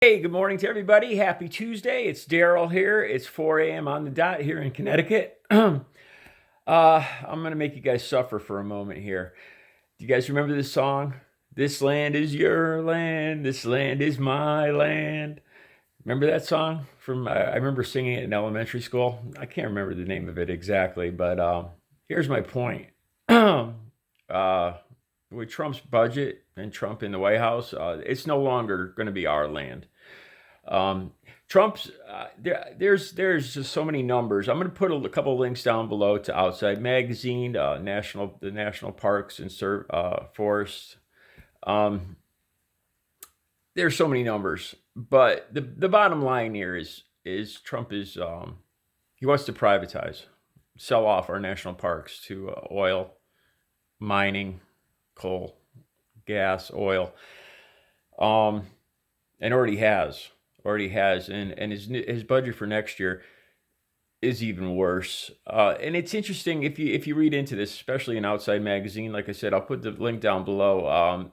Hey, good morning to everybody. Happy Tuesday. It's Daryl here. It's 4 a.m. on the dot here in Connecticut. I'm going to make you guys suffer for a moment here. Do you guys remember this song? This land is your land. This land is my land. Remember that song? I remember singing it in elementary school. I can't remember the name of it exactly, but here's my point. With Trump's budget and Trump in the White House, it's no longer going to be our land. Um, Trump's there's just so many numbers. I'm going to put a couple of links down below to Outside Magazine, the national parks and forests. Um, there's so many numbers, but the bottom line here is Trump is he wants to privatize, sell off our national parks to oil, mining, coal, gas, oil, um, and already has, and his budget for next year is even worse. And it's interesting if you read into this, especially in Outside Magazine. Like I said, I'll put the link down below.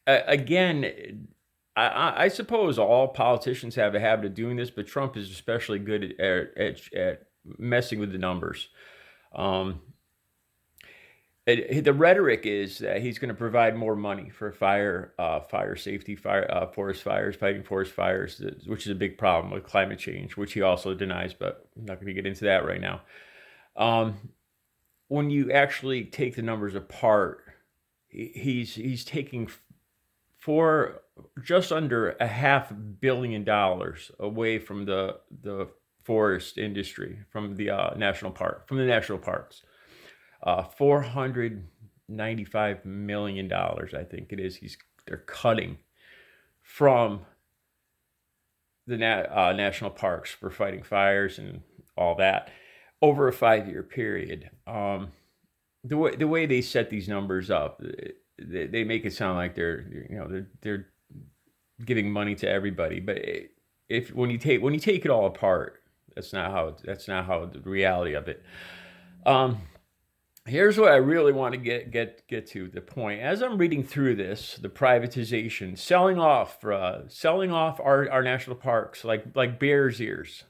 Again, I suppose all politicians have a habit of doing this, but Trump is especially good at messing with the numbers. Um, the rhetoric is that he's going to provide more money for fire safety, forest fires, fighting forest fires, which is a big problem with climate change, which he also denies. But I'm not going to get into that right now. When you actually take the numbers apart, he's taking for just under $500 million away from the forest industry, from the national parks. $495 million, I think it is. They're cutting from the national parks for fighting fires and all that over a 5-year period. The way they set these numbers up, they make it sound like they're giving money to everybody, but if when you take it all apart, that's not how the reality of it. Here's what I really want to get to the point. As I'm reading through this, the privatization, selling off our national parks like Bears Ears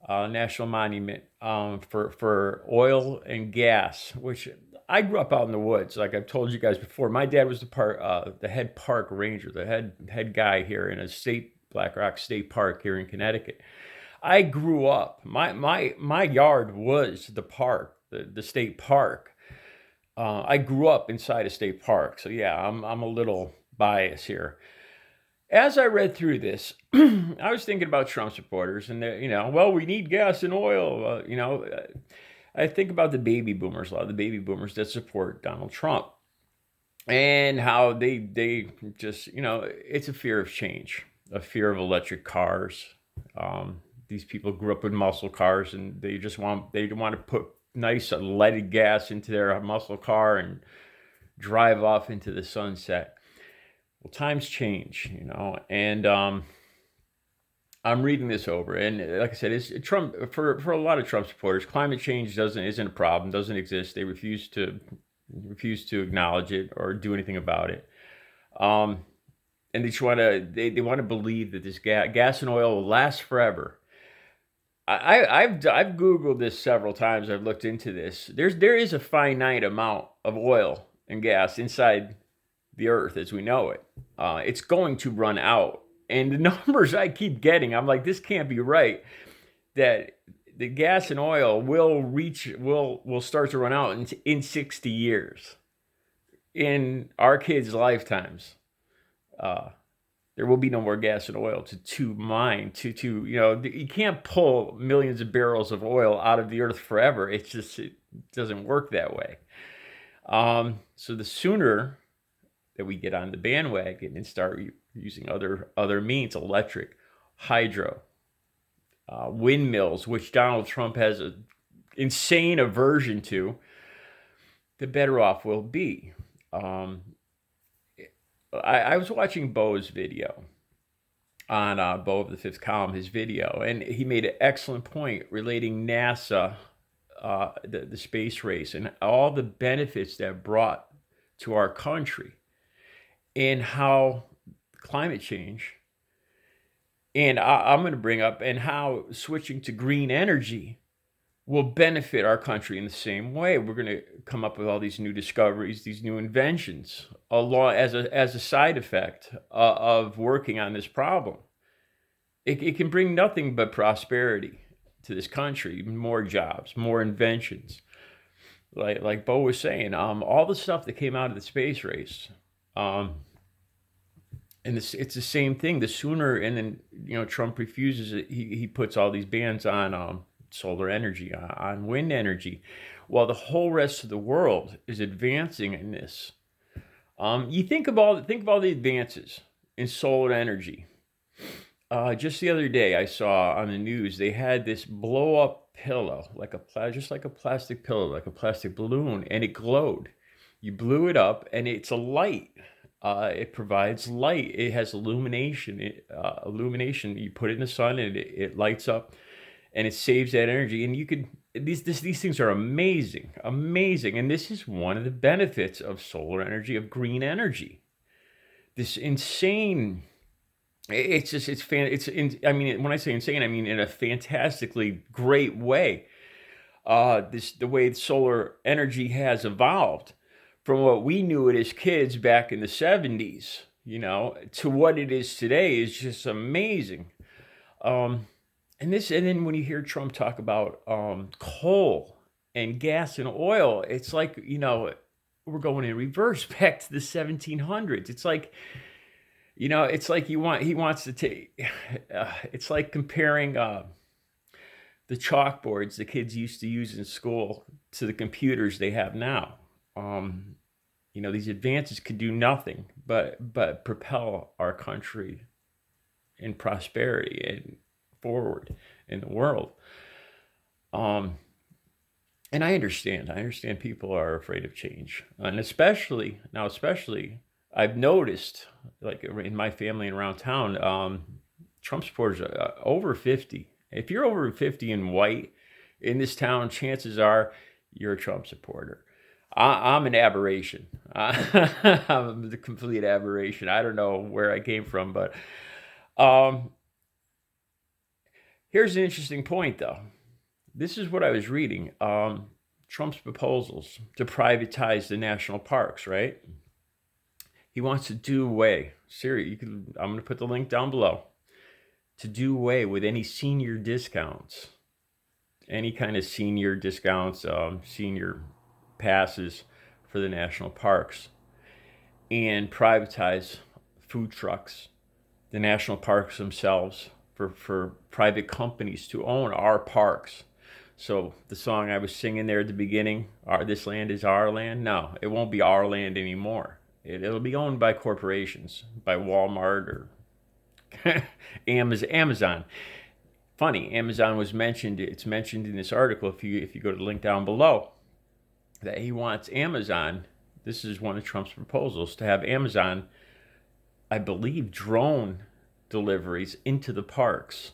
National Monument, for oil and gas, which I grew up out in the woods. Like I've told you guys before, my dad was the head park ranger, the head guy here in Black Rock State Park here in Connecticut. I grew up. My yard was the park, the state park. I grew up inside a state park, so yeah, I'm a little biased here. As I read through this, I was thinking about Trump supporters, and well, we need gas and oil. I think about the baby boomers, a lot of the baby boomers that support Donald Trump, and how they just it's a fear of change, a fear of electric cars. These people grew up with muscle cars, and they want to put nice leaded gas into their muscle car and drive off into the sunset. Well, times change, and I'm reading this over, and like I said, it's Trump for a lot of Trump supporters. Climate change isn't a problem, doesn't exist. They refuse to acknowledge it or do anything about it. And they just want to believe that this gas and oil will last forever. I've Googled this several times. I've looked into this. There is a finite amount of oil and gas inside the earth as we know it. It's going to run out. And the numbers I keep getting, I'm like, this can't be right. That the gas and oil will start to run out in 60 years. In our kids' lifetimes. There will be no more gas and oil to mine, you can't pull millions of barrels of oil out of the earth forever. It doesn't work that way. So the sooner that we get on the bandwagon and start using other means, electric, hydro, windmills, which Donald Trump has an insane aversion to, the better off we'll be. I was watching Bo's video on Bo of the Fifth Column, his video, and he made an excellent point relating NASA, the space race, and all the benefits that brought to our country, and how climate change And I'm going to bring up and how switching to green energy will benefit our country in the same way. We're going to come up with all these new discoveries, these new inventions, along as a side effect of working on this problem. It can bring nothing but prosperity to this country, more jobs, more inventions. Like Bo was saying, all the stuff that came out of the space race, um, and it's the same thing. The sooner, and then Trump refuses it. He puts all these bans on solar energy, on wind energy, while the whole rest of the world is advancing in this. You think of all the advances in solar energy. Just the other day, I saw on the news they had this blow up pillow, just like a plastic pillow, like a plastic balloon, and it glowed. You blew it up, and it's a light. It provides light. It has illumination. Illumination. You put it in the sun, and it lights up, and it saves that energy. And you could these things are amazing, amazing. And this is one of the benefits of solar energy, of green energy. This insane. It's just it's fan. I mean, when I say insane, I mean in a fantastically great way. The way solar energy has evolved from what we knew it as kids back in the 70s, to what it is today is just amazing. Um, and then when you hear Trump talk about coal and gas and oil, it's like, we're going in reverse back to the 1700s. He wants to take, it's like comparing the chalkboards the kids used to use in school to the computers they have now. These advances could do nothing but propel our country in prosperity and forward in the world. And I understand. People are afraid of change, and especially I've noticed, like in my family and around town, Trump supporters are over 50. If you're over 50 and white in this town, chances are you're a Trump supporter. I'm an aberration. I'm the complete aberration. I don't know where I came from, but um, here's an interesting point, though. This is what I was reading. Trump's proposals to privatize the national parks, right? He wants to do away. I'm going to put the link down below. To do away with any senior discounts, any kind of senior discounts, senior passes for the national parks, and privatize food trucks, the national parks themselves, for private companies to own our parks. So the song I was singing there at the beginning, "This land is our land." No, it won't be our land anymore. It'll be owned by corporations, by Walmart or Amazon. Funny, Amazon was mentioned. It's mentioned in this article. If you go to the link down below, that he wants Amazon. This is one of Trump's proposals, to have Amazon, I believe, drone deliveries into the parks.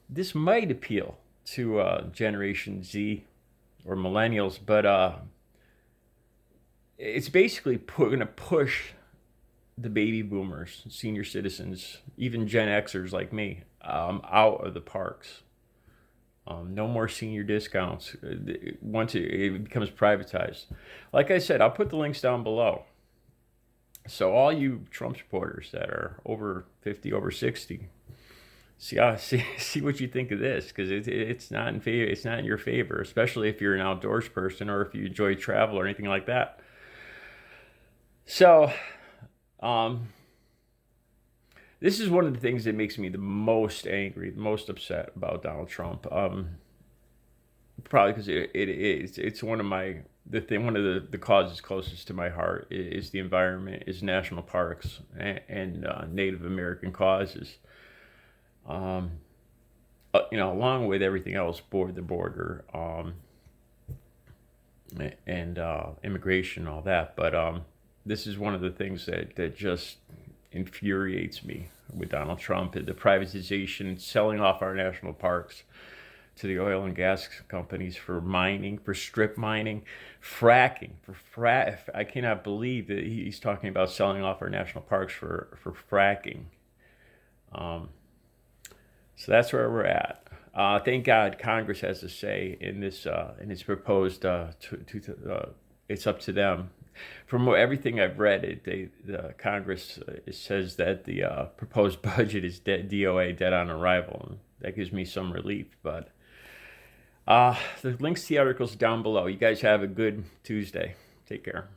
This might appeal to Generation Z or millennials, but it's basically going to push the baby boomers, senior citizens, even Gen Xers like me, out of the parks. No more senior discounts once it becomes privatized. Like I said, I'll put the links down below. So all you Trump supporters that are over 50, over 60, see what you think of this, because it's not in favor. It's not in your favor, especially if you're an outdoors person or if you enjoy travel or anything like that. So, this is one of the things that makes me the most angry, the most upset about Donald Trump. Probably because it's one of the causes closest to my heart is the environment, is national parks and Native American causes. Along with everything else, the border, and immigration, all that. But this is one of the things that just infuriates me with Donald Trump: the privatization, selling off our national parks to the oil and gas companies for mining, for strip mining, fracking, I cannot believe that he's talking about selling off our national parks for fracking. So that's where we're at. Thank God Congress has a say in this proposed. It's up to them. From everything I've read, the Congress says that the proposed budget is DOA, dead on arrival. And that gives me some relief. But the links to the articles down below. You guys have a good Tuesday. Take care.